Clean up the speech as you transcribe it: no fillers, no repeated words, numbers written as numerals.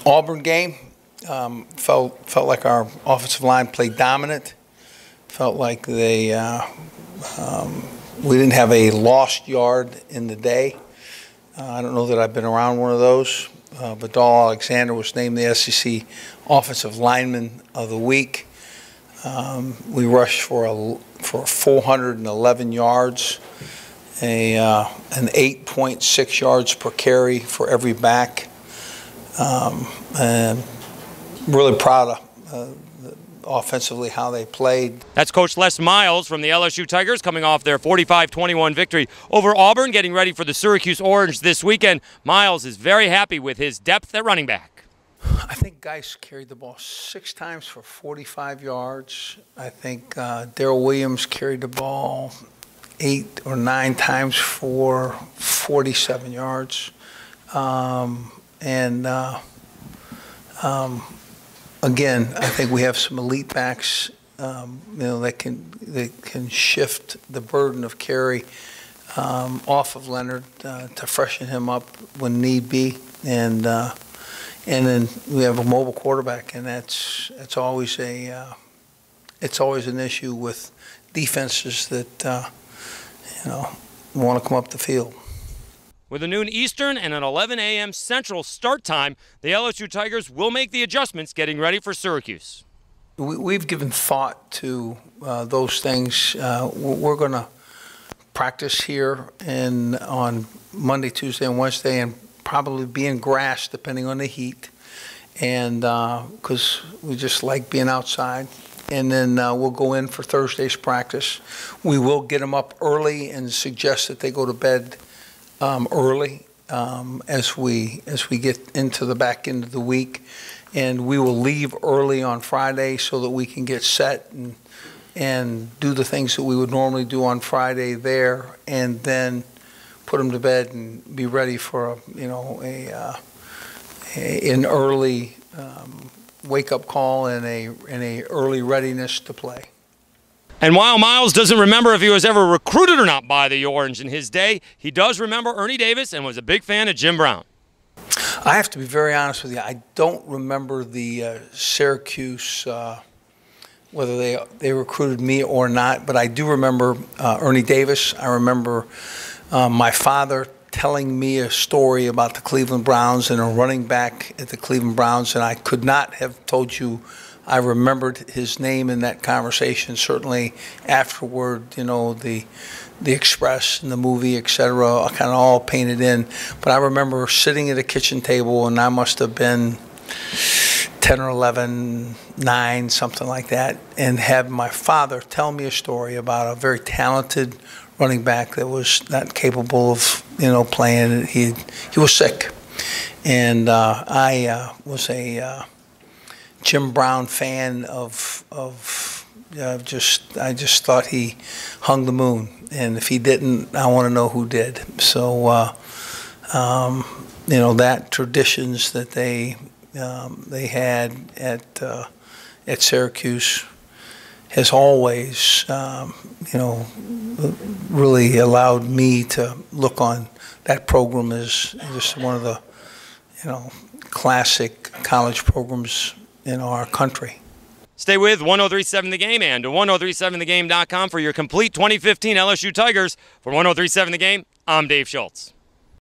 Auburn game, felt like our offensive line played dominant. Felt like we didn't have a lost yard in the day. I don't know that I've been around one of those, but Dahl Alexander was named the SEC Offensive Lineman of the Week. We rushed for 411 yards, an 8.6 yards per carry for every back. And really proud of offensively how they played. That's Coach Les Miles from the LSU Tigers coming off their 45-21 victory over Auburn, getting ready for the Syracuse Orange this weekend. Miles is very happy with his depth at running back. I think Geis carried the ball 6 times for 45 yards. I think Darrell Williams carried the ball 8 or 9 times for 47 yards. Again, I think we have some elite backs, that can shift the burden of carry off of Leonard to freshen him up when need be, and then we have a mobile quarterback, and it's always an issue with defenses that want to come up the field. With a noon Eastern and an 11 a.m. Central start time, the LSU Tigers will make the adjustments getting ready for Syracuse. We've given thought to those things. We're going to practice here on Monday, Tuesday, and Wednesday, and probably be in grass depending on the heat, and because we just like being outside. And then we'll go in for Thursday's practice. We will get them up early and suggest that they go to bed early as we get into the back end of the week, and we will leave early on Friday so that we can get set and do the things that we would normally do on Friday there, and then put them to bed and be ready for an early wake-up call and a early readiness to play. And while Miles doesn't remember if he was ever recruited or not by the Orange in his day, he does remember Ernie Davis and was a big fan of Jim Brown. I have to be very honest with you. I don't remember the Syracuse, whether they recruited me or not, but I do remember Ernie Davis. I remember my father telling me a story about the Cleveland Browns and a running back at the Cleveland Browns, and I could not have told you I remembered his name in that conversation. Certainly afterward, the Express and the movie, etc., kind of all painted in. But I remember sitting at a kitchen table, and I must have been 10 or 11, 9, something like that, and had my father tell me a story about a very talented running back that was not capable of, playing. He was sick, and I was a Jim Brown fan I just thought he hung the moon, and if he didn't, I want to know who did. So that traditions that they had at Syracuse has always really allowed me to look on that program as just one of the classic college programs in our country. Stay with 103.7 The Game and 103.7thegame.com for your complete 2015 LSU Tigers. For 103.7 The Game, I'm Dave Schultz.